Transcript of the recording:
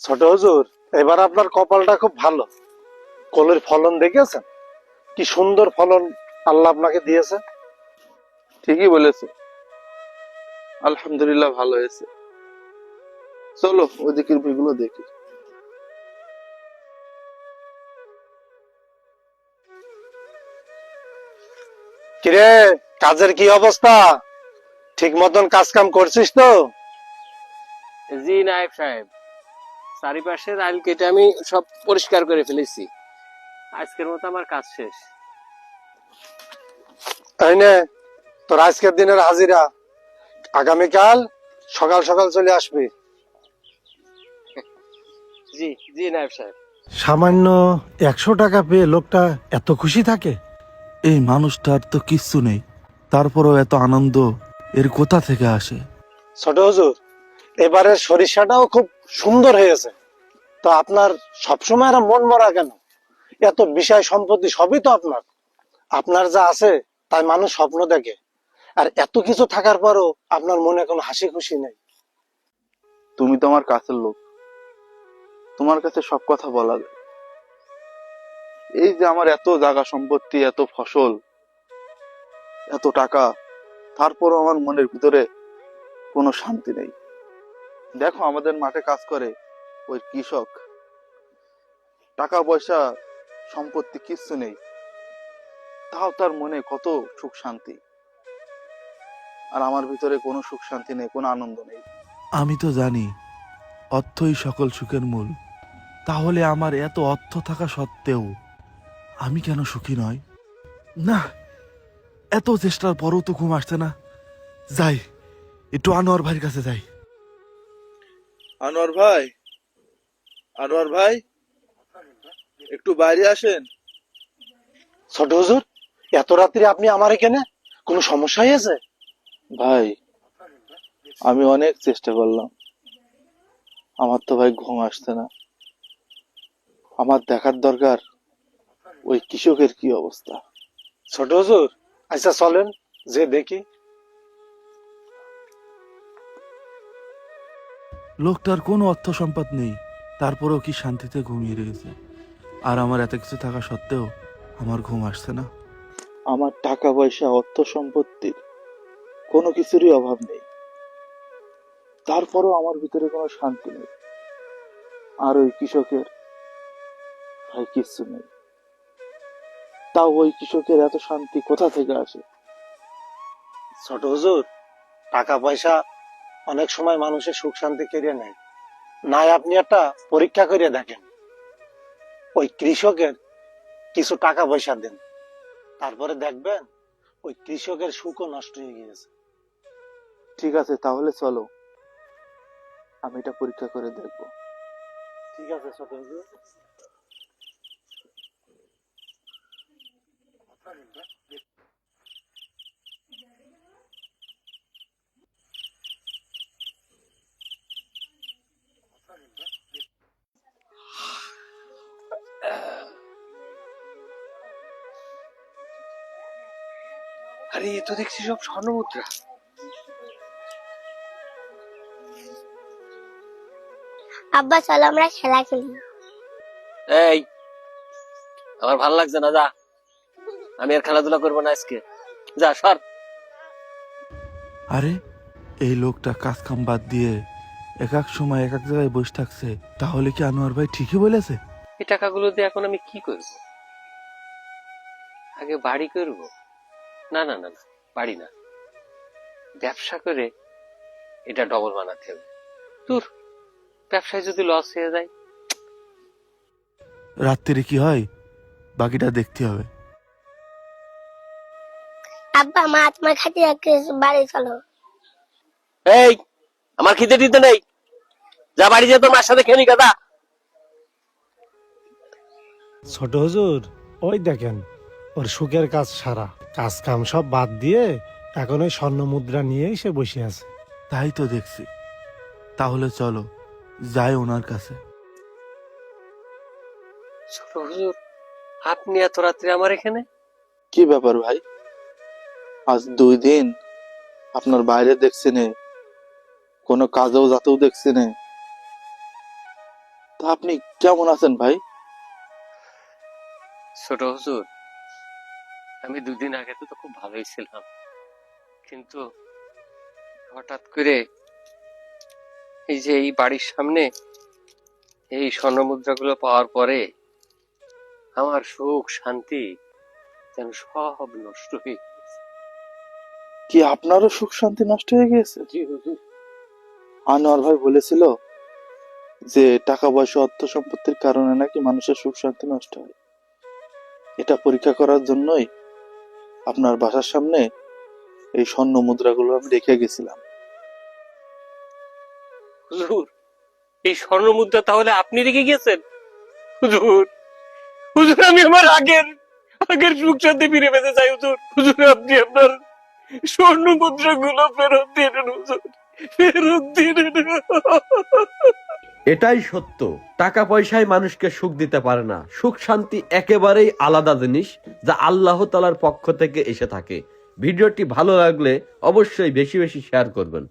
ছোট হুজুর, এবার আপনার কপালটা খুব ভালো। কলের ফলন দেখেছেন? কি সুন্দর ফলন আল্লাহ আপনাকে দিয়েছে। ঠিকই বলেছো, আলহামদুলিল্লাহ ভালো হয়েছে। চলো ওদিকের বইগুলো দেখি। কিরে, কাজের কি অবস্থা? ঠিক মতন কাজ কাম করছিস তো? জি নায়েব সাহেব, চারিপাশের আইল কেটে আমি সব পরিষ্কার করে ফেলেছি। আজকের মতো আমার কাজ শেষ। এই নে তোর আজকের দিনের হাজিরা। আগামীকাল সকাল সকাল চলে আসবি। জি জি নায়েব সাহেব। সামান্য 100 টাকা পেয়ে লোকটা এত খুশি থাকে? এই মানুষটার তো কিচ্ছু নেই, তারপরও এত আনন্দ এর কোথা থেকে আসে? ছোট হুজুর, এবারের সরিষাটাও খুব সুন্দর হয়েছে। তো আপনার সবসময় এরা মন মরা কেন? এত বিষয় সম্পত্তি সবই তো আপনার। আপনার যা আছে তাই মানুষ স্বপ্ন দেখে, আর এত কিছু থাকার পরও আপনার মনে কোনো হাসি খুশি নেই। তুমি তো আমার কাছের লোক, তোমার কাছে সব কথা বলা যায়। এই যে আমার এত জায়গা সম্পত্তি, এত ফসল, এত টাকা, তারপরও আমার মনের ভিতরে কোনো শান্তি নেই। দেখো আমাদের মাঠে কাজ করে ওই কৃষক, টাকা পয়সা সম্পত্তি কিচ্ছু নেই, তাও তার মনে কত সুখ শান্তি। আর আমার ভিতরে কোনো সুখ শান্তি নেই, কোনো আনন্দ নেই। আমি তো জানি অর্থই সকল সুখের মূল, তাহলে আমার এত অর্থ থাকা সত্ত্বেও আমি কেন সুখী নই? না, এত চেষ্টার পরও তো ঘুম আসছে না। যাই, একটু আনোয়ার ভাইয়ের কাছে যাই। আনোয়ার ভাই, আনোয়ার ভাই, একটু বাইরে আসেন। ছোট হুজুর, এত রাত্রে আপনি আমার এখানে? কোনো সমস্যা হয়েছে? ভাই, আমি অনেক চেষ্টা করলাম, আমার তো ভাই ঘুম আসছে না। আমার দেখার দরকার ওই কৃষকের কি অবস্থা। ছোট হুজুর, আচ্ছা চলেন যে দেখি। লোকটার কোনো অর্থ সম্পদ নেই, তারপরেও কি শান্তিতে ঘুমিয়ে রয়েছে। আর আমার এত কিছু থাকা সত্ত্বেও আমার ঘুম আসছে না। আমার টাকা পয়সা, অর্থ সম্পত্তির কোনো কিছুরই অভাব নেই, তারপরও আমার ভিতরে কোনো শান্তি নেই। আর ওই কৃষকের ভাই কিচ্ছু নেই, তাও ওই কৃষকের এত শান্তি কোথা থেকে আসে? ছোট হুজুর, টাকা পয়সা অনেক সময় মানুষের সুখ শান্তি কেড়ে নেয়। নাই আপনি একটা পরীক্ষা করে দেখেন, ওই কৃষকের কিছু টাকা পয়সা দেন, তারপরে দেখবেন ওই কৃষকের সুখও নষ্ট হয়ে গিয়েছে। ঠিক আছে, তাহলে চলো আমি এটা পরীক্ষা করে দেখবো। ঠিক আছে ছোট হুজুর। আরে এ তো দেখছি সব স্বর্ণমুদ্রা। আব্বা চলো আমরা খেলা খেলি। এই, আমার ভালো লাগছে না, যা। আমি আর খেলাধুলা করবো না আজকে, যা সর। আরে, এই লোকটা কাজ কাম বাদ দিয়ে এক এক সময় এক এক জায়গায় বসে থাকছে, তাহলে কি আনোয়ার ভাই ঠিকই বলেছে? এই টাকাগুলো দিয়ে এখন আমি কি করব? আগে বাড়ি করব? না না না না, বাড়ি না, ব্যবসা করে এটা ডবল বানাতে হবে। তোর ব্যবসায় যদি লস হয়ে যায়? রাত্রিরে কি হয় বাকিটা দেখতে হবে। আব্বা মা তোমার খাতি রাখতে বাড়ি চলো। এই, আমার খিদে টিদে নেই, যা বাড়ি যেয়ে তোর মার সাথে খেয়ে নি কথা। ছোট হুজুর, ওই দেখেন ওর সুখের কাজ সারা, কাজ কাম সব বাদ দিয়ে এখন ওই স্বর্ণ মুদ্রা নিয়েই সে বসে আছে। তাই তো দেখছি, তাহলে চলো যাই ওনার কাছে। ছোট হুজুর, আপনি এত রাত্রে আমার এখানে? কি ব্যাপার ভাই, আজ 2 দিন আপনার বাইরে দেখছি নে, কোনো কাজেও যাতেও দেখছি নে, তা আপনি কেমন আছেন ভাই? ছোট হুজুর, আমি দুদিন আগে তো খুব ভালোই ছিলাম, কিন্তু হঠাৎ করে এই যে এই বাড়ির সামনে এই স্বর্ণমুদ্রাগুলো পাওয়ার পরে আমার সুখ শান্তি যেন সব নষ্ট হয়ে গেছে। কি আপনারও সুখ শান্তি নষ্ট হয়ে গিয়েছে? জি হুজুর। আনোয়ার ভাই বলেছিল যে টাকা পয়সা অর্থ সম্পত্তির কারণে নাকি মানুষের সুখ শান্তি নষ্ট হয়। এটা পরীক্ষা করার জন্যই আপনার বাসার সামনে এই স্বর্ণ মুদ্রাগুলো আমি রেখে গেছিলাম। হুজুর, এই স্বর্ণমুদ্রা তাহলে আপনি রেখে গেছেন? হুজুর, হুজুর, আমি আমার আগের আগের সুখ শান্তি ফিরে পেতে চাই হুজুর। হুজুর, আপনি আপনার স্বর্ণ মুদ্রাগুলো ফেরত দিন হুজুর, ফেরত দিন। এটাই সত্য, টাকা পয়সায় মানুষকে সুখ দিতে পারে না। সুখ শান্তি একেবারেই আলাদা জিনিস, যা আল্লাহ তাআলার পক্ষ থেকে এসে থাকে। ভিডিওটি ভালো লাগলে অবশ্যই বেশি বেশি শেয়ার করবেন।